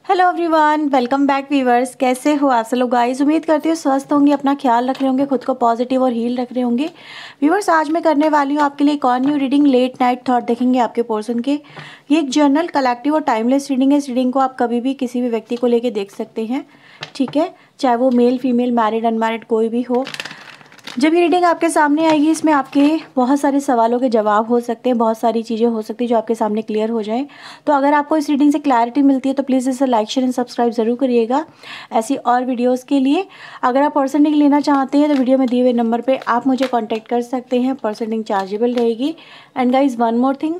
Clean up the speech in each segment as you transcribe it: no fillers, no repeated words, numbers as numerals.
Hello everyone, welcome back viewers. कैसे हो आप सब लोग गाइस? उम्मीद करती हूँ स्वस्थ होंगे, अपना ख्याल रख रहे होंगे, खुद को पॉजिटिव और हील रख रहे होंगे। व्यूअर्स, आज मैं करने वाली हूँ आपके लिए एक और new reading. Late night thought देखेंगे आपके पर्सन के। ये एक जर्नल, कलेक्टिव और टाइमलेस रीडिंग है। इस रीडिंग को आप कभी भी किसी भी व्यक्ति को लेके देख सकते हैं, ठीक है, चाहे वो मेल फीमेल, मैरिड अनमैरिड कोई भी हो। जब ये रीडिंग आपके सामने आएगी, इसमें आपके बहुत सारे सवालों के जवाब हो सकते हैं, बहुत सारी चीज़ें हो सकती है जो आपके सामने क्लियर हो जाएं। तो अगर आपको इस रीडिंग से क्लैरिटी मिलती है तो प्लीज़ इसे लाइक शेयर एंड सब्सक्राइब ज़रूर करिएगा ऐसी और वीडियोस के लिए। अगर आप पर्सन रीडिंग लेना चाहते हैं तो वीडियो में दिए हुए नंबर पर आप मुझे कॉन्टैक्ट कर सकते हैं। पर्सन रीडिंग चार्जेबल रहेगी। And guys, one more thing,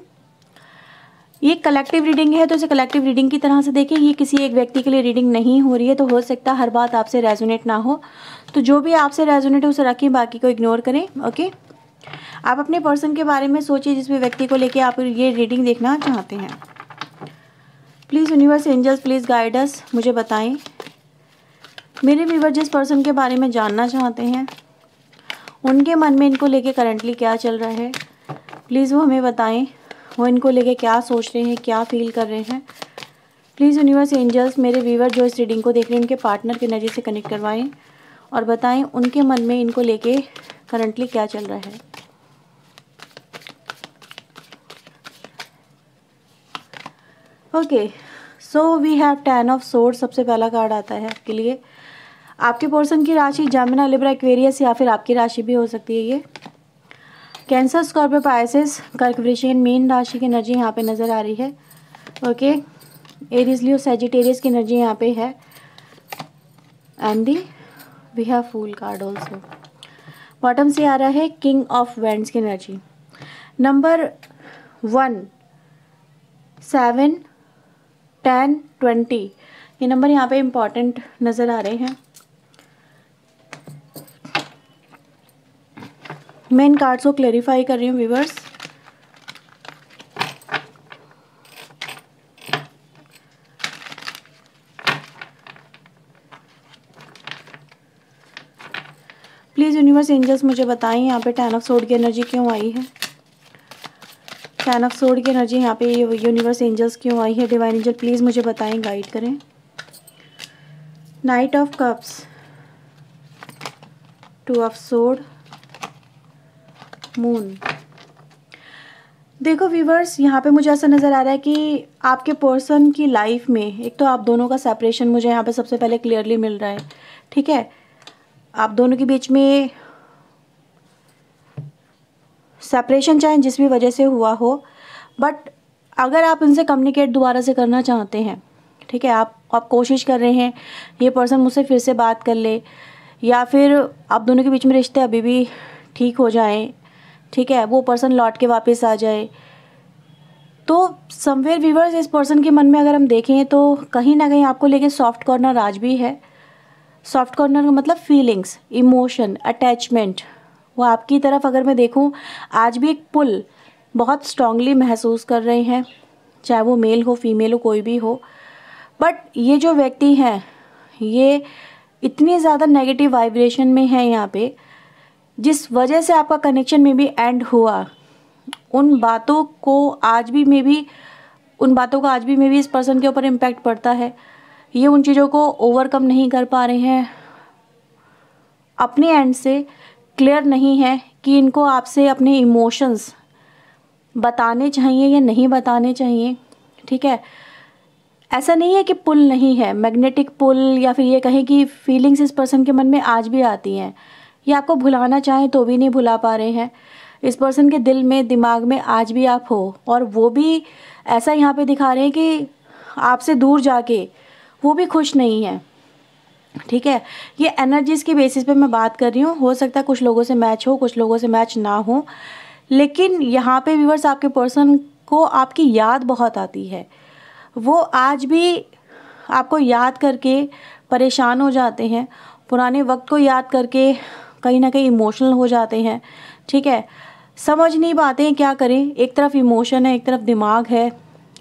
ये कलेक्टिव रीडिंग है तो इसे कलेक्टिव रीडिंग की तरह से देखें। ये किसी एक व्यक्ति के लिए रीडिंग नहीं हो रही है, तो हो सकता है हर बात आपसे रेजोनेट ना हो। तो जो भी आपसे रेजोनेट है उसे रखें, बाकी को इग्नोर करें। ओके, आप अपने पर्सन के बारे में सोचिए जिस भी व्यक्ति को लेके आप ये रीडिंग देखना चाहते हैं। Please universe, angels, please guide us. मुझे बताएं मेरे व्यूअर जिस पर्सन के बारे में जानना चाहते हैं, उनके मन में इनको लेके करंटली क्या चल रहा है। प्लीज़ वो हमें बताएं, वो इनको लेके क्या सोच रहे हैं, क्या फील कर रहे हैं। प्लीज़ यूनिवर्स, एंजल्स, मेरे व्यूअर जो इस रीडिंग को देख रहे हैं उनके पार्टनर की एनर्जी से कनेक्ट करवाएं और बताएं उनके मन में इनको लेके करंटली क्या चल रहा है। Okay, so we have 10 of swords. सबसे पहला कार्ड आता है आपके लिए। आपके पर्सन की राशि जेमिनी, लिब्रा, एक्वेरियस या फिर आपकी राशि भी हो सकती है ये। कैंसर, स्कॉर्पियो, पाइसेस, कर्क, वृश्चिक, मीन राशि की एनर्जी यहाँ पे नज़र आ रही है। ओके, एरीज, लियो, सैजिटेरियस की एनर्जी यहाँ पे है। And the we have fool card also. Bottom से आ रहा है किंग ऑफ वेंड्स की एनर्जी। नंबर 1, 7, 10, 20 ये नंबर यहाँ पे इम्पॉर्टेंट नज़र आ रहे हैं। मैं इन कार्ड्स को क्लेरिफाई कर रही हूँ व्यूअर्स। प्लीज़ यूनिवर्स, एंजल्स, मुझे बताएं यहाँ पे 10 ऑफ सोर्ड की एनर्जी क्यों आई है। 10 ऑफ सोर्ड की एनर्जी यहाँ पे यूनिवर्स, एंजल्स क्यों आई है। डिवाइन एंजल प्लीज़ मुझे बताएं, गाइड करें। Knight of cups, 2 of sword, moon. देखो व्यूवर्स, यहाँ पे मुझे ऐसा नज़र आ रहा है कि आपके पर्सन की लाइफ में एक तो आप दोनों का सेपरेशन मुझे यहाँ पे सबसे पहले क्लियरली मिल रहा है, ठीक है। आप दोनों के बीच में सेपरेशन चाहे जिस भी वजह से हुआ हो, बट अगर आप इनसे कम्युनिकेट दोबारा से करना चाहते हैं, ठीक है, आप कोशिश कर रहे हैं ये पर्सन मुझसे फिर से बात कर ले, या फिर आप दोनों के बीच में रिश्ते अभी भी ठीक हो जाएं, ठीक है, वो पर्सन लौट के वापस आ जाए, तो समवेयर व्यूअर्स इस पर्सन के मन में अगर हम देखें तो कहीं ना कहीं आपको लेके सॉफ्ट कॉर्नर आज भी है। सॉफ्ट कॉर्नर का मतलब फीलिंग्स, इमोशन, अटैचमेंट, वो आपकी तरफ अगर मैं देखूं आज भी एक पुल बहुत स्ट्रांगली महसूस कर रहे हैं, चाहे वो मेल हो फीमेल हो कोई भी हो। बट ये जो व्यक्ति हैं ये इतनी ज़्यादा नेगेटिव वाइब्रेशन में है यहाँ पे, जिस वजह से आपका कनेक्शन में भी एंड हुआ, उन बातों का आज भी में भी इस पर्सन के ऊपर इम्पैक्ट पड़ता है। ये उन चीज़ों को ओवरकम नहीं कर पा रहे हैं, अपने एंड से क्लियर नहीं है कि इनको आपसे अपने इमोशंस बताने चाहिए या नहीं बताने चाहिए, ठीक है। ऐसा नहीं है कि पुल नहीं है, मैग्नेटिक पुल, या फिर ये कहें कि फीलिंग्स इस पर्सन के मन में आज भी आती हैं। ये आपको भुलाना चाहें तो भी नहीं भुला पा रहे हैं। इस पर्सन के दिल में, दिमाग में आज भी आप हो, और वो भी ऐसा यहाँ पे दिखा रहे हैं कि आपसे दूर जाके वो भी खुश नहीं है, ठीक है। ये एनर्जीज़ की बेसिस पे मैं बात कर रही हूँ। हो सकता है कुछ लोगों से मैच हो, कुछ लोगों से मैच ना हो, लेकिन यहाँ पे व्यूअर्स आपके पर्सन को आपकी याद बहुत आती है। वो आज भी आपको याद करके परेशान हो जाते हैं, पुराने वक्त को याद करके कहीं ना कहीं इमोशनल हो जाते हैं, ठीक है। समझ नहीं पाते हैं क्या करें, एक तरफ इमोशन है, एक तरफ दिमाग है,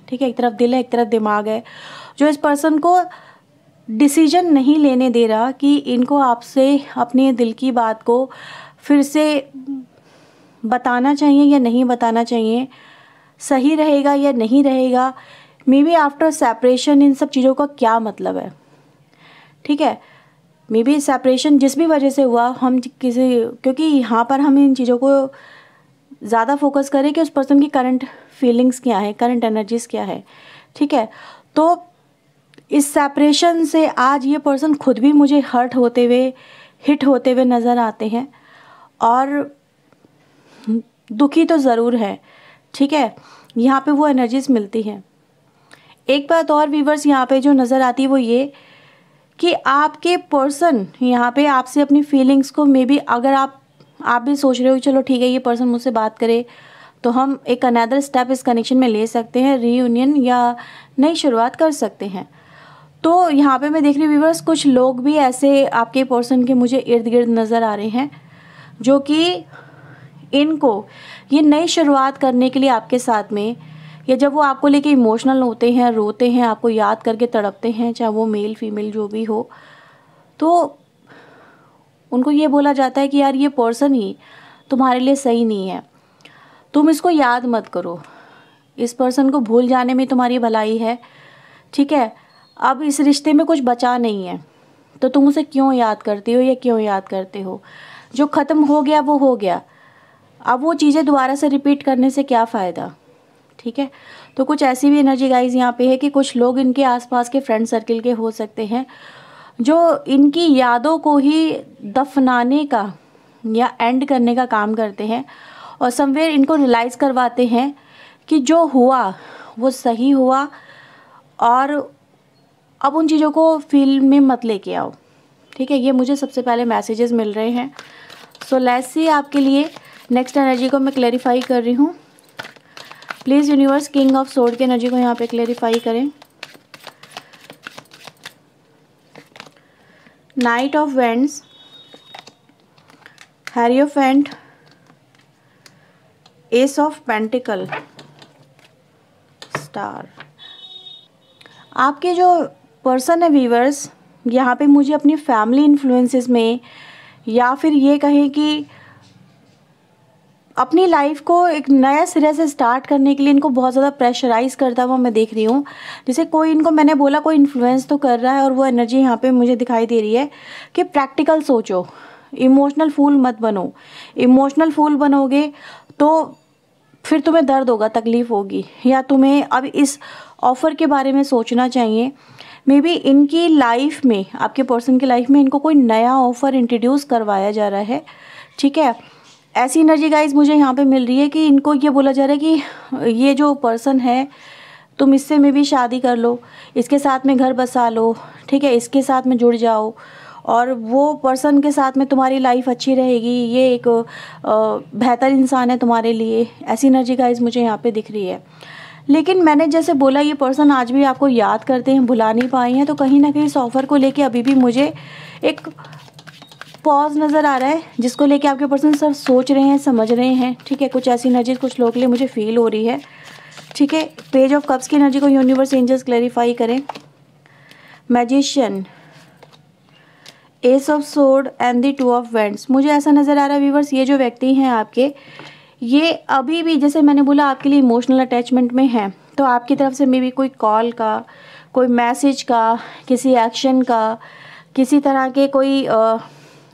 ठीक है, एक तरफ दिल है, एक तरफ दिमाग है, जो इस पर्सन को डिसीजन नहीं लेने दे रहा कि इनको आपसे अपने दिल की बात को फिर से बताना चाहिए या नहीं बताना चाहिए, सही रहेगा या नहीं रहेगा। मे बी आफ्टर सेपरेशन इन सब चीज़ों का क्या मतलब है, ठीक है। मे बी सेपरेशन जिस भी वजह से हुआ, हम किसी, क्योंकि यहाँ पर हम इन चीज़ों को ज़्यादा फोकस करें कि उस पर्सन की करंट फीलिंग्स क्या है, करंट एनर्जीज़ क्या है, ठीक है। तो इस सेपरेशन से आज ये पर्सन खुद भी मुझे हिट होते हुए नज़र आते हैं और दुखी तो ज़रूर है, ठीक है। यहाँ पे वो एनर्जीज़ मिलती हैं। एक बात और व्यूअर्स यहाँ पे जो नज़र आती है वो ये कि आपके पर्सन यहाँ पे आपसे अपनी फीलिंग्स को, मे बी अगर आप भी सोच रहे हो चलो ठीक है ये पर्सन मुझसे बात करे तो हम एक अनदर स्टेप इस कनेक्शन में ले सकते हैं, रीयूनियन या नई शुरुआत कर सकते हैं। तो यहाँ पे मैं देख रही हूँ व्यूअर्स, कुछ लोग भी ऐसे आपके पर्सन के मुझे इर्द गिर्द नज़र आ रहे हैं जो कि इनको ये नई शुरुआत करने के लिए आपके साथ में, या जब वो आपको लेके इमोशनल होते हैं, रोते हैं, आपको याद करके तड़पते हैं, चाहे वो मेल फीमेल जो भी हो, तो उनको ये बोला जाता है कि यार ये पर्सन ही तुम्हारे लिए सही नहीं है, तुम इसको याद मत करो, इस पर्सन को भूल जाने में तुम्हारी भलाई है, ठीक है। अब इस रिश्ते में कुछ बचा नहीं है तो तुम उसे क्यों याद करती हो या क्यों याद करते हो। जो ख़त्म हो गया वो हो गया, अब वो चीज़ें दोबारा से रिपीट करने से क्या फ़ायदा, ठीक है। तो कुछ ऐसी भी एनर्जी गाइज यहाँ पे है कि कुछ लोग इनके आसपास के फ्रेंड सर्किल के हो सकते हैं जो इनकी यादों को ही दफनाने का या एंड करने का काम करते हैं और समवेयर इनको रियलाइज़ करवाते हैं कि जो हुआ वो सही हुआ और अब उन चीज़ों को फील में मत लेके आओ, ठीक है। ये मुझे सबसे पहले मैसेजेस मिल रहे हैं। सो लेट्स सी आपके लिए नेक्स्ट एनर्जी को मैं क्लैरिफाई कर रही हूँ। Please universe king of sword की एनर्जी को यहाँ पे क्लैरिफाई करें। Knight of wands, hierophant, ace of pentacle, star. आपके जो पर्सन है व्यूअर्स, यहाँ पे मुझे अपनी फैमिली इन्फ्लुएंसेस में या फिर ये कहें कि अपनी लाइफ को एक नया सिरे से स्टार्ट करने के लिए इनको बहुत ज़्यादा प्रेशराइज़ करता हुआ मैं देख रही हूँ। जैसे कोई इनको, मैंने बोला कोई इन्फ्लुएंस तो कर रहा है और वो एनर्जी यहाँ पे मुझे दिखाई दे रही है कि प्रैक्टिकल सोचो, इमोशनल फूल मत बनो। इमोशनल फूल बनोगे तो फिर तुम्हें दर्द होगा, तकलीफ़ होगी, या तुम्हें अब इस ऑफ़र के बारे में सोचना चाहिए। मे बी इनकी लाइफ में, आपके पर्सन की लाइफ में इनको कोई नया ऑफ़र इंट्रोड्यूस करवाया जा रहा है, ठीक है। ऐसी एनर्जी गाइज मुझे यहाँ पे मिल रही है कि इनको ये बोला जा रहा है कि ये जो पर्सन है तुम इससे में भी शादी कर लो, इसके साथ में घर बसा लो, ठीक है, इसके साथ में जुड़ जाओ और वो पर्सन के साथ में तुम्हारी लाइफ अच्छी रहेगी, ये एक बेहतर इंसान है तुम्हारे लिए। ऐसी एनर्जी गाइज मुझे यहाँ पे दिख रही है। लेकिन मैंने जैसे बोला ये पर्सन आज भी आपको याद करते हैं, भुला नहीं पाए हैं, तो कहीं ना कहीं इस ऑफ़र को लेके अभी भी मुझे एक पॉज नज़र आ रहा है जिसको लेके आपके पर्सन सब सोच रहे हैं, समझ रहे हैं, ठीक है। कुछ ऐसी एनर्जी कुछ लोगों के लिए मुझे फील हो रही है, ठीक है। पेज ऑफ कप्स की एनर्जी को यूनिवर्स एंजल्स क्लैरिफाई करें। Magician, S of sword and the two of vends. मुझे ऐसा नज़र आ रहा है व्यूवर्स, ये जो व्यक्ति हैं आपके, ये अभी भी जैसे मैंने बोला आपके लिए इमोशनल अटैचमेंट में है, तो आपकी तरफ से मे बी कोई कॉल का, कोई मैसेज का, किसी एक्शन का, किसी तरह के कोई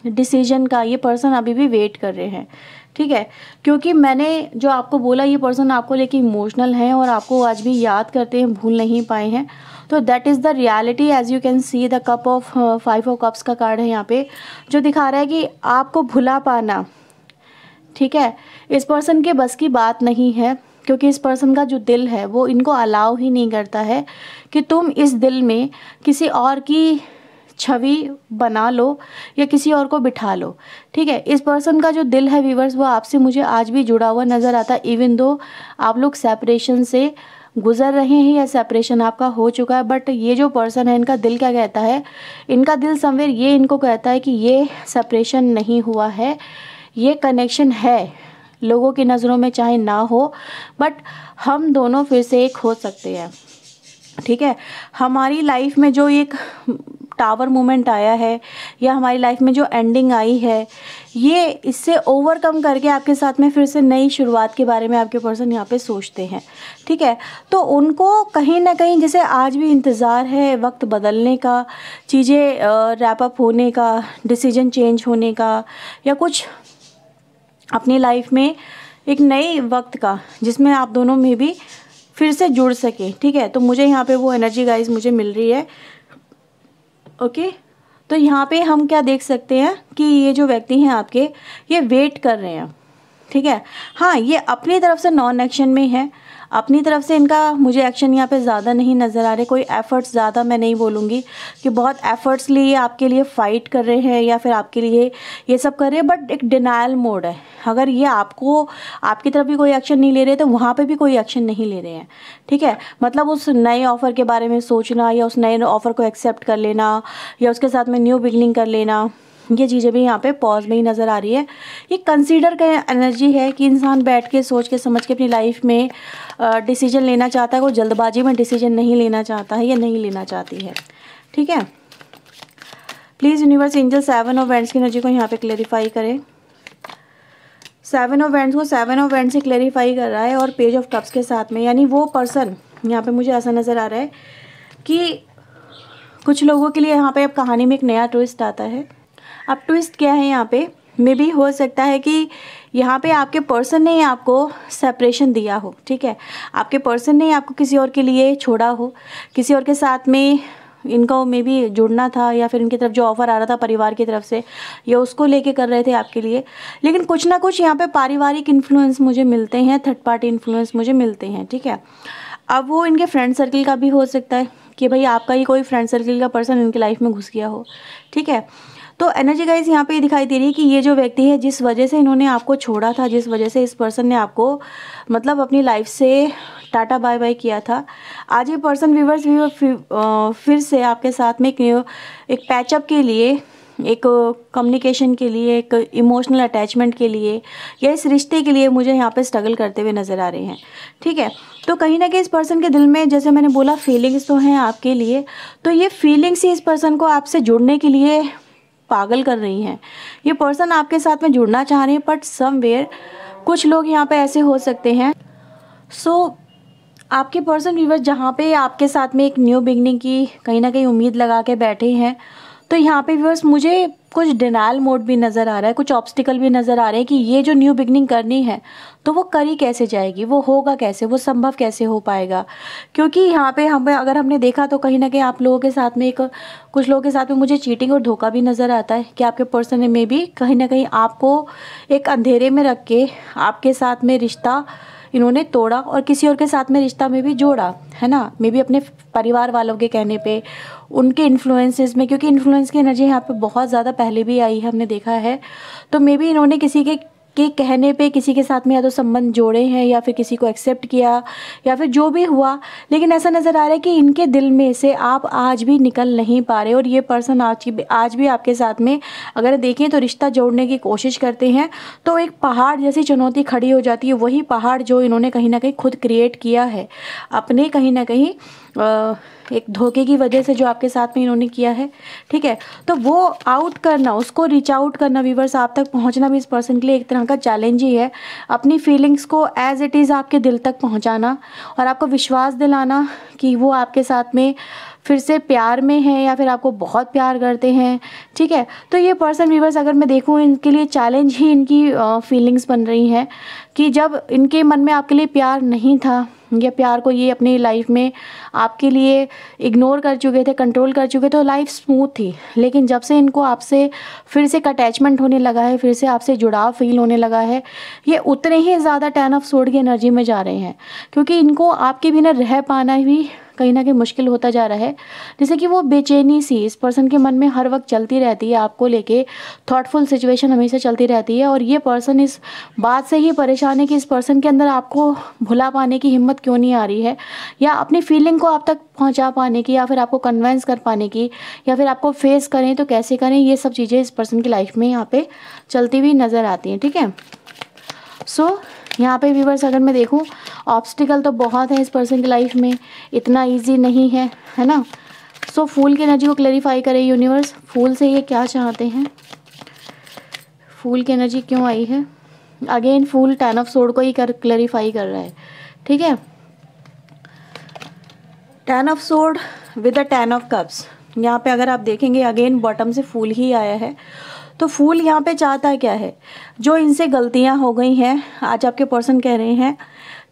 डिसीजन का ये पर्सन अभी भी वेट कर रहे हैं, ठीक है। क्योंकि मैंने जो आपको बोला ये पर्सन आपको लेके इमोशनल है और आपको आज भी याद करते हैं, भूल नहीं पाए हैं। तो that is the reality. As you can see the cup of 5 of cups का कार्ड है यहाँ पे, जो दिखा रहा है कि आपको भुला पाना, ठीक है, इस पर्सन के बस की बात नहीं है। क्योंकि इस पर्सन का जो दिल है वो इनको अलाउ ही नहीं करता है कि तुम इस दिल में किसी और की छवि बना लो या किसी और को बिठा लो, ठीक है। इस पर्सन का जो दिल है व्यूवर्स वो आपसे मुझे आज भी जुड़ा हुआ नज़र आता है, इवन दो आप लोग सेपरेशन से गुजर रहे हैं या सेपरेशन आपका हो चुका है। बट ये जो पर्सन है इनका दिल क्या कहता है, इनका दिल समवेयर ये इनको कहता है कि ये सेपरेशन नहीं हुआ है, ये कनेक्शन है, लोगों की नज़रों में चाहे ना हो बट हम दोनों फिर से एक हो सकते हैं, ठीक है। हमारी लाइफ में जो एक टावर मोमेंट आया है या हमारी लाइफ में जो एंडिंग आई है, ये इससे ओवरकम करके आपके साथ में फिर से नई शुरुआत के बारे में आपके पर्सन यहाँ पे सोचते हैं, ठीक है। तो उनको कहीं ना कहीं जैसे आज भी इंतज़ार है वक्त बदलने का, चीज़ें रैप अप होने का, डिसीजन चेंज होने का, या कुछ अपनी लाइफ में एक नए वक्त का जिसमें आप दोनों में भी फिर से जुड़ सके, ठीक है। तो मुझे यहाँ पे वो एनर्जी गाइस मुझे मिल रही है, ओके। तो यहाँ पे हम क्या देख सकते हैं कि ये जो व्यक्ति हैं आपके, ये वेट कर रहे हैं, ठीक है। हाँ, ये अपनी तरफ से नॉन एक्शन में है, अपनी तरफ से इनका मुझे एक्शन यहाँ पे ज़्यादा नहीं नज़र आ रहे, कोई एफ़र्ट्स ज़्यादा मैं नहीं बोलूँगी कि बहुत एफ़र्ट्स लिए आपके लिए फ़ाइट कर रहे हैं या फिर आपके लिए ये सब कर रहे हैं, बट एक डिनायल मोड है। अगर ये आपको आपकी तरफ भी कोई एक्शन नहीं ले रहे तो वहाँ पे भी कोई एक्शन नहीं ले रहे हैं, ठीक है। मतलब उस नए ऑफ़र के बारे में सोचना या उस नए ऑफ़र को एक्सेप्ट कर लेना या उसके साथ में न्यू बिगनिंग कर लेना, ये चीज़ें भी यहाँ पे पॉज में ही नज़र आ रही है। ये कंसीडर का एनर्जी है कि इंसान बैठ के सोच के समझ के अपनी लाइफ में डिसीजन लेना चाहता है, कोई जल्दबाजी में डिसीजन नहीं लेना चाहता है या नहीं लेना चाहती है, ठीक है। Please universe angel 7 of wands की एनर्जी को यहाँ पे क्लेरिफाई करें। 7 ऑफ वैंड्स को 7 ऑफ वैंड्स से क्लेरिफाई कर रहा है और पेज ऑफ कप्स के साथ में, यानी वो पर्सन यहाँ पे मुझे ऐसा नज़र आ रहा है कि कुछ लोगों के लिए यहाँ पे अब कहानी में एक नया ट्विस्ट आता है। अब ट्विस्ट क्या है यहाँ पे, मे भी हो सकता है कि यहाँ पे आपके पर्सन ने आपको सेपरेशन दिया हो, ठीक है। आपके पर्सन ने आपको किसी और के लिए छोड़ा हो, किसी और के साथ में इनको मे भी जुड़ना था, या फिर इनकी तरफ जो ऑफ़र आ रहा था परिवार की तरफ से या उसको लेके कर रहे थे आपके लिए, लेकिन कुछ ना कुछ यहाँ पे पारिवारिक इन्फ्लुएंस मुझे मिलते हैं, थर्ड पार्टी इन्फ्लुएंस मुझे मिलते हैं, ठीक है। अब वो इनके फ्रेंड सर्किल का भी हो सकता है कि भाई आपका ही कोई फ्रेंड सर्किल का पर्सन इनकी लाइफ में घुस गया हो, ठीक है। तो एनर्जी गाइस यहाँ पे दिखाई दे रही है कि ये जो व्यक्ति है, जिस वजह से इन्होंने आपको छोड़ा था, जिस वजह से इस पर्सन ने आपको मतलब अपनी लाइफ से टाटा बाय बाय किया था, आज ये पर्सन व्यूअर्स फिर से आपके साथ में एक पैचअप के लिए, एक कम्युनिकेशन के लिए, एक इमोशनल अटैचमेंट के लिए या इस रिश्ते के लिए मुझे यहाँ पे स्ट्रगल करते हुए नज़र आ रहे हैं, ठीक है। तो कहीं ना कहीं इस पर्सन के दिल में, जैसे मैंने बोला, फीलिंग्स तो हैं आपके लिए, तो ये फीलिंग्स ही इस पर्सन को आपसे जुड़ने के लिए पागल कर रही हैं। ये पर्सन आपके साथ में जुड़ना चाह रहे हैं, बट समवेयर कुछ लोग यहाँ पे ऐसे हो सकते हैं। आपके पर्सन व्यूअर्स जहाँ पे आपके साथ में एक न्यू बिगनिंग की कहीं ना कहीं उम्मीद लगा के बैठे हैं, तो यहाँ पे व्यूअर्स मुझे कुछ डिनायल मोड भी नज़र आ रहा है, कुछ ऑब्स्टिकल भी नज़र आ रहे हैं कि ये जो न्यू बिगनिंग करनी है तो वो करी कैसे जाएगी, वो होगा कैसे, वो संभव कैसे हो पाएगा। क्योंकि यहाँ पे अगर हमने देखा तो कहीं ना कहीं आप लोगों के साथ में कुछ लोगों के साथ में मुझे चीटिंग और धोखा भी नज़र आता है कि आपके पर्सन ने में भी कहीं ना कहीं आपको एक अंधेरे में रख के आपके साथ में रिश्ता इन्होंने तोड़ा और किसी और के साथ में रिश्ता में भी जोड़ा, है ना। मे बी अपने परिवार वालों के कहने पे, उनके इन्फ्लुएंसेस में, क्योंकि इन्फ्लुएंस की एनर्जी यहाँ पे बहुत ज़्यादा पहले भी आई है, हमने देखा है। तो मे बी इन्होंने किसी के कहने पे किसी के साथ में या तो संबंध जोड़े हैं या फिर किसी को एक्सेप्ट किया या फिर जो भी हुआ, लेकिन ऐसा नज़र आ रहा है कि इनके दिल में से आप आज भी निकल नहीं पा रहे। और ये पर्सन आज भी आपके साथ में अगर देखें तो रिश्ता जोड़ने की कोशिश करते हैं, तो एक पहाड़ जैसी चुनौती खड़ी हो जाती है, वही पहाड़ जो इन्होंने कहीं ना कहीं खुद क्रिएट किया है अपने कहीं ना कहीं एक धोखे की वजह से जो आपके साथ में इन्होंने किया है, ठीक है। तो वो आउट करना, उसको रीच आउट करना, व्यूअर्स आप तक पहुंचना भी इस पर्सन के लिए एक तरह का चैलेंज ही है। अपनी फीलिंग्स को एज इट इज़ आपके दिल तक पहुंचाना और आपको विश्वास दिलाना कि वो आपके साथ में फिर से प्यार में है या फिर आपको बहुत प्यार करते हैं, ठीक है। तो ये पर्सन व्यूअर्स अगर मैं देखूँ, इनके लिए चैलेंज ही इनकी फीलिंग्स बन रही हैं कि जब इनके मन में आपके लिए प्यार नहीं था या प्यार को ये अपनी लाइफ में आपके लिए इग्नोर कर चुके थे, कंट्रोल कर चुके थे, तो लाइफ स्मूथ थी। लेकिन जब से इनको आपसे फिर से एक अटैचमेंट होने लगा है, फिर से आपसे जुड़ाव फील होने लगा है, ये उतने ही ज़्यादा 10 ऑफ सोर्ड की एनर्जी में जा रहे हैं, क्योंकि इनको आपके बिना रह पाना भी कहीं ना कहीं मुश्किल होता जा रहा है। जैसे कि वो बेचैनी सी इस पर्सन के मन में हर वक्त चलती रहती है, आपको लेके थॉटफुल सिचुएशन हमेशा चलती रहती है। और ये पर्सन इस बात से ही परेशान है कि इस पर्सन के अंदर आपको भुला पाने की हिम्मत क्यों नहीं आ रही है, या अपनी फीलिंग को आप तक पहुंचा पाने की, या फिर आपको कन्विंस कर पाने की, या फिर आपको फेस करें तो कैसे करें। ये सब चीज़ें इस पर्सन की लाइफ में यहाँ पे चलती हुई नज़र आती हैं, ठीक है। यहाँ पे व्यूअर्स अगर मैं देखूँ, ऑब्स्टिकल तो बहुत है इस पर्सन की लाइफ में, इतना इजी नहीं है, है ना। सो फूल की एनर्जी को क्लैरिफाई करें यूनिवर्स, फूल से ये क्या चाहते हैं, फूल की एनर्जी क्यों आई है। अगेन फूल 10 ऑफ सोर्ड को ही क्लैरिफाई कर रहा है, ठीक है। 10 of sword with the 10 of cups, यहाँ पे अगर आप देखेंगे अगेन बॉटम से फूल ही आया है। तो फूल यहाँ पे चाहता क्या है, जो इनसे गलतियाँ हो गई हैं, आज आपके पर्सन कह रहे हैं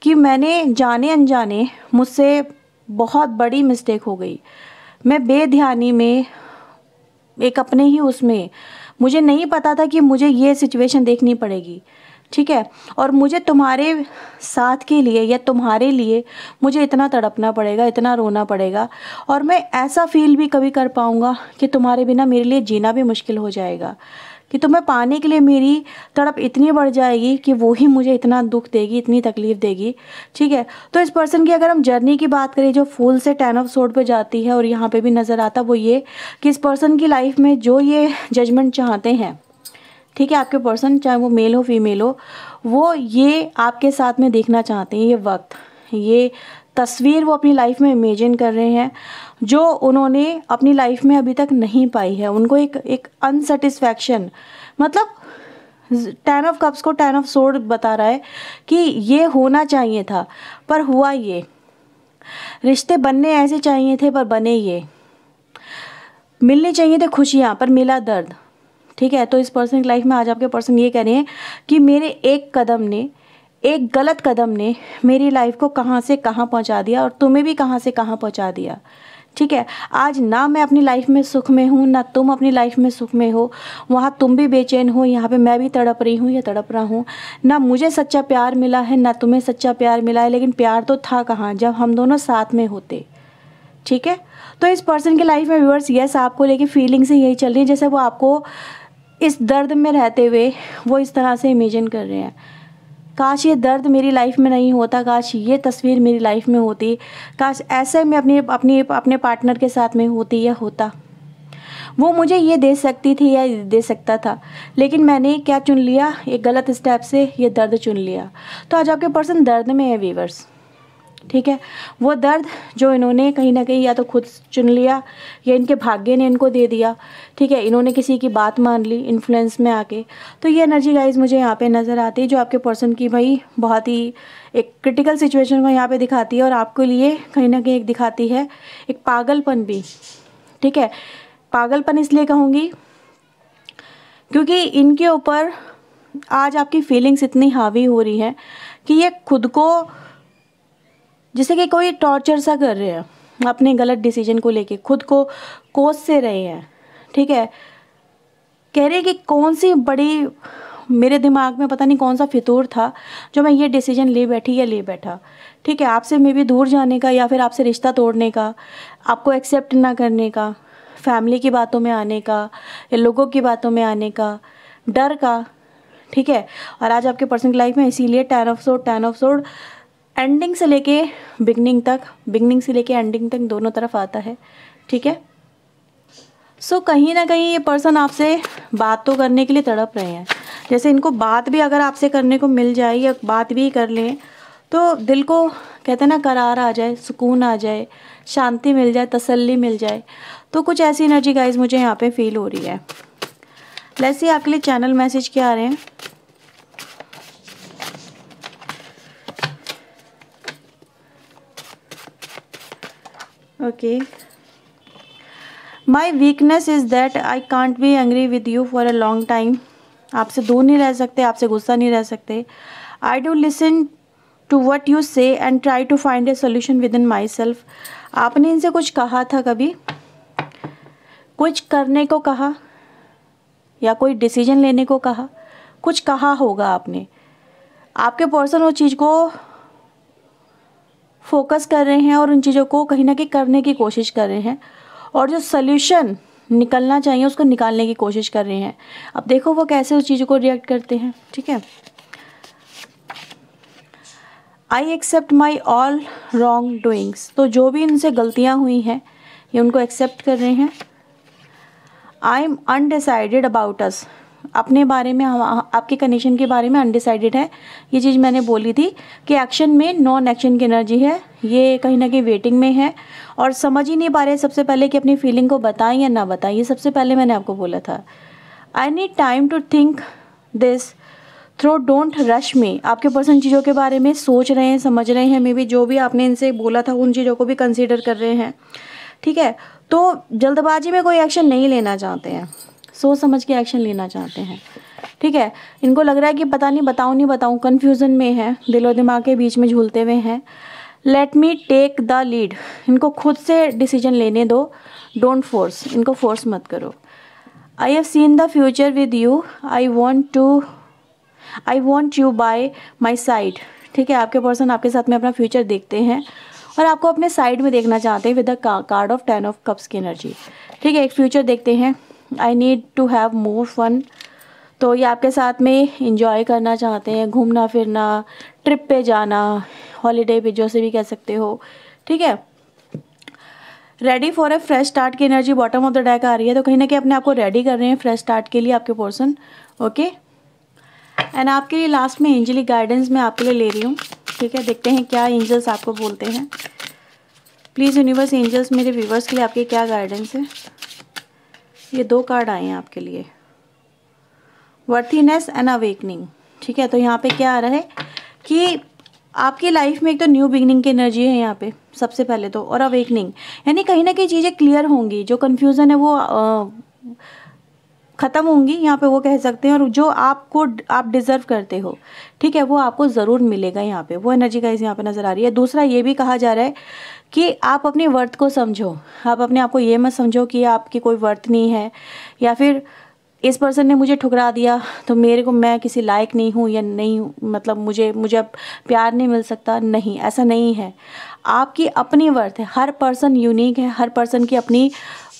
कि मैंने जाने अनजाने मुझसे बहुत बड़ी मिस्टेक हो गई, मैं बेध्यानी में एक अपने ही उसमें मुझे नहीं पता था कि मुझे ये सिचुएशन देखनी पड़ेगी, ठीक है। और मुझे तुम्हारे साथ के लिए या तुम्हारे लिए मुझे इतना तड़पना पड़ेगा, इतना रोना पड़ेगा, और मैं ऐसा फील भी कभी कर पाऊँगा कि तुम्हारे बिना मेरे लिए जीना भी मुश्किल हो जाएगा, कि तुम्हें पाने के लिए मेरी तड़प इतनी बढ़ जाएगी कि वो ही मुझे इतना दुख देगी, इतनी तकलीफ़ देगी, ठीक है। तो इस पर्सन की अगर हम जर्नी की बात करें जो फूल से 10 ऑफ सोर्ड पे जाती है और यहाँ पे भी नज़र आता वो ये कि इस पर्सन की लाइफ में जो ये जजमेंट चाहते हैं, ठीक है, आपके पर्सन चाहे वो मेल हो फीमेल हो, वो ये आपके साथ में देखना चाहते हैं, ये वक्त, ये तस्वीर वो अपनी लाइफ में इमेजिन कर रहे हैं जो उन्होंने अपनी लाइफ में अभी तक नहीं पाई है। उनको एक अनसेटिस्फैक्शन, मतलब 10 ऑफ कप्स को 10 ऑफ सोर्ड बता रहा है कि ये होना चाहिए था पर हुआ ये, रिश्ते बनने ऐसे चाहिए थे पर बने ये, मिलने चाहिए थे खुशियाँ पर मिला दर्द, ठीक है। तो इस पर्सन की लाइफ में आज आपके पर्सन ये कह रहे हैं कि मेरे एक कदम ने, एक गलत कदम ने मेरी लाइफ को कहाँ से कहाँ पहुँचा दिया और तुम्हें भी कहाँ से कहाँ पहुँचा दिया, ठीक है। आज ना मैं अपनी लाइफ में सुख में हूँ, ना तुम अपनी लाइफ में सुख में हो, वहाँ तुम भी बेचैन हो, यहाँ पे मैं भी तड़प रही हूँ या तड़प रहा हूँ, ना मुझे सच्चा प्यार मिला है ना तुम्हें सच्चा प्यार मिला है, लेकिन प्यार तो था कहाँ जब हम दोनों साथ में होते, ठीक है। तो इस पर्सन की लाइफ में व्यूअर्स यस आपको लेके फीलिंग से यही चल रही है, जैसे वो आपको इस दर्द में रहते हुए वो इस तरह से इमेजिन कर रहे हैं, काश ये दर्द मेरी लाइफ में नहीं होता, काश ये तस्वीर मेरी लाइफ में होती, काश ऐसे मैं अपने पार्टनर के साथ में होती या होता, वो मुझे ये दे सकती थी या दे सकता था, लेकिन मैंने क्या चुन लिया, एक गलत स्टेप से ये दर्द चुन लिया। तो आज आपके पर्सन दर्द में है व्यूअर्स, ठीक है। वो दर्द जो इन्होंने कहीं ना कहीं या तो खुद चुन लिया या इनके भाग्य ने इनको दे दिया, ठीक है, इन्होंने किसी की बात मान ली इन्फ्लुएंस में आके। तो ये एनर्जी गाइज मुझे यहाँ पे नज़र आती है जो आपके पर्सन की भाई बहुत ही एक क्रिटिकल सिचुएशन को यहाँ पे दिखाती है और आपके लिए कहीं ना कहीं एक दिखाती है एक पागलपन भी, ठीक है। पागलपन इसलिए कहूँगी क्योंकि इनके ऊपर आज आपकी फीलिंग्स इतनी हावी हो रही हैं कि ये खुद को जैसे कि कोई टॉर्चर सा कर रहे हैं अपने गलत डिसीजन को लेके, खुद को कोस से रहे हैं, ठीक है। कह रहे हैं कि कौन सी बड़ी मेरे दिमाग में पता नहीं कौन सा फितूर था जो मैं ये डिसीजन ले बैठी या ले बैठा, ठीक है। आपसे मे भी दूर जाने का या फिर आपसे रिश्ता तोड़ने का, आपको एक्सेप्ट ना करने का, फैमिली की बातों में आने का या लोगों की बातों में आने का, डर का, ठीक है। और आज आपके पर्सनल लाइफ में इसीलिए 10 ऑफ सोर्ड एंडिंग से लेके बिगनिंग तक, बिगनिंग से लेके एंडिंग तक दोनों तरफ आता है, ठीक है। सो कहीं ना कहीं ये पर्सन आपसे बात तो करने के लिए तड़प रहे हैं, जैसे इनको बात भी अगर आपसे करने को मिल जाए या बात भी कर लें तो दिल को कहते हैं ना करार आ जाए, सुकून आ जाए, शांति मिल जाए, तसल्ली मिल जाए। तो कुछ ऐसी एनर्जी गाइज मुझे यहाँ पे फील हो रही है। लेट्स सी आपके लिए चैनल मैसेज क्या आ रहे हैं। Okay, my weakness is that I can't be angry with you for a long time. आपसे दूर नहीं रह सकते, आपसे गुस्सा नहीं रह सकते। I do listen to what you say and try to find a solution within myself. आपने इनसे कुछ कहा था कभी, कुछ करने को कहा या कोई डिसीजन लेने को कहा, कुछ कहा होगा आपने। आपके पर्सन उस चीज़ को फोकस कर रहे हैं और उन चीज़ों को कहीं ना कहीं करने की कोशिश कर रहे हैं और जो सल्यूशन निकलना चाहिए उसको निकालने की कोशिश कर रहे हैं। अब देखो वो कैसे उस चीज़ों को रिएक्ट करते हैं, ठीक है। I accept my all wrong doings, तो जो भी इनसे गलतियाँ हुई हैं ये उनको एक्सेप्ट कर रहे हैं। I am undecided about us, अपने बारे में, आपके कनेक्शन के बारे में अनडिसाइडेड है। ये चीज़ मैंने बोली थी कि एक्शन में नॉन एक्शन की एनर्जी है, ये कहीं ना कहीं वेटिंग में है और समझ ही नहीं पा रहे सबसे पहले कि अपनी फीलिंग को बताएं या ना बताएं। ये सबसे पहले मैंने आपको बोला था, I need time to think this through, don't rush me. आपके पर्सन चीज़ों के बारे में सोच रहे हैं, समझ रहे हैं, मे बी जो भी आपने इनसे बोला था उन चीज़ों को भी कंसीडर कर रहे हैं, ठीक है। तो जल्दबाजी में कोई एक्शन नहीं लेना चाहते हैं, सोच समझ के एक्शन लेना चाहते हैं, ठीक है। इनको लग रहा है कि पता नहीं बताऊँ, कन्फ्यूज़न में है, दिल और दिमाग के बीच में झूलते हुए हैं। Let me take the lead, इनको खुद से डिसीजन लेने दो, डोंट फोर्स, इनको फोर्स मत करो। I have seen the future with you, I want you bye my side, ठीक है। आपके पर्सन आपके साथ में अपना फ्यूचर देखते हैं और आपको अपने साइड में देखना चाहते हैं with the card of 10 of cups की एनर्जी, ठीक है। एक फ्यूचर देखते हैं। I need to have more fun, तो ये आपके साथ में इंजॉय करना चाहते हैं, घूमना फिरना, ट्रिप पे जाना, हॉलीडे पे, जो से भी कह सकते हो, ठीक है। Ready for a fresh start की energy bottom of the deck आ रही है, तो कहीं ना कहीं अपने आप को रेडी कर रहे हैं फ्रेश स्टार्ट के लिए आपके पर्सन, ओके। एंड आपके लिए लास्ट में एंजलिक गाइडेंस मैं आपके लिए ले रही हूँ, ठीक है। देखते हैं क्या एंजल्स आपको बोलते हैं। प्लीज़ यूनिवर्स एंजल्स मेरे व्यूवर्स के लिए आपके क्या गाइडेंस है। ये 2 कार्ड आए हैं आपके लिए, वर्थीनेस एंड अवेकनिंग, ठीक है। तो यहाँ पे क्या आ रहा है कि आपकी लाइफ में एक तो न्यू बिगिनिंग की एनर्जी है यहाँ पे सबसे पहले तो, और अवेकनिंग, यानी कहीं ना कहीं चीज़ें क्लियर होंगी, जो कन्फ्यूज़न है वो ख़त्म होंगी यहाँ पे, वो कह सकते हैं। और जो आप डिज़र्व करते हो, ठीक है, वो आपको ज़रूर मिलेगा यहाँ पे, वो एनर्जी गाइस यहाँ पे नज़र आ रही है। दूसरा ये भी कहा जा रहा है कि आप अपनी वर्थ को समझो, आप अपने आप को ये मत समझो कि आपकी कोई वर्थ नहीं है, या फिर इस पर्सन ने मुझे ठुकरा दिया तो मैं किसी लायक नहीं हूँ, या नहीं, मतलब मुझे अब प्यार नहीं मिल सकता, नहीं, ऐसा नहीं है। आपकी अपनी वर्थ है, हर पर्सन यूनिक है, हर पर्सन की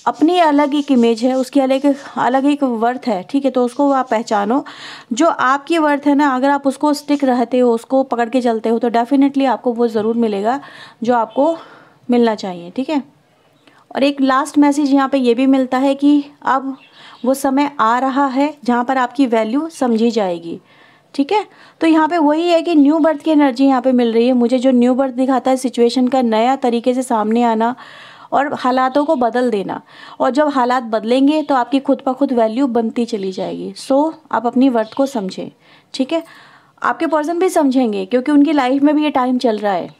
अपनी अलग एक इमेज है, उसकी अलग एक वर्थ है, ठीक है। तो उसको आप पहचानो, जो आपकी वर्थ है ना, अगर आप उसको स्टिक रहते हो, उसको पकड़ के चलते हो, तो डेफिनेटली आपको वो ज़रूर मिलेगा जो आपको मिलना चाहिए, ठीक है। और एक लास्ट मैसेज यहाँ पे ये भी मिलता है कि अब वो समय आ रहा है जहाँ पर आपकी वैल्यू समझी जाएगी, ठीक है। तो यहाँ पे वही है कि न्यू बर्थ की एनर्जी यहाँ पे मिल रही है मुझे, जो न्यू बर्थ दिखाता है सिचुएशन का नया तरीके से सामने आना और हालातों को बदल देना, और जब हालात बदलेंगे तो आपकी खुद ब खुद वैल्यू बनती चली जाएगी। सो आप अपनी वर्थ को समझें, ठीक है। आपके पर्सन भी समझेंगे क्योंकि उनकी लाइफ में भी ये टाइम चल रहा है,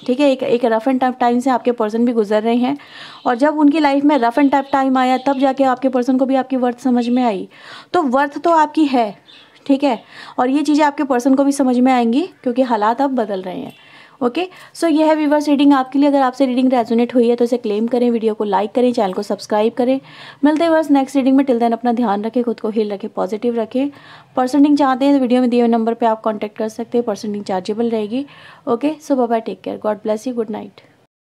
ठीक है। एक रफ एंड टफ टाइम से आपके पर्सन भी गुजर रहे हैं, और जब उनकी लाइफ में रफ एंड टफ टाइम आया तब जाके आपके पर्सन को भी आपकी वर्थ समझ में आई। तो वर्थ तो आपकी है, ठीक है, और ये चीज़ें आपके पर्सन को भी समझ में आएंगी क्योंकि हालात अब बदल रहे हैं, ओके। सो यह है व्यूवर्स रीडिंग आपके लिए। अगर आपसे रीडिंग रेजोनेट हुई है तो इसे क्लेम करें, वीडियो को लाइक करें, चैनल को सब्सक्राइब करें। मिलते हैं व्यूवर्स नेक्स्ट रीडिंग में। टिल देन अपना ध्यान रखें, खुद को हील रखें, पॉजिटिव रखें। पर्सनिंग चाहते हैं तो वीडियो में दिए हुए नंबर पर आप कॉन्टैक्ट कर सकते हैं, पर्सनिंग चार्जेबल रहेगी, okay. So bye bye, take care, God bless you, good night.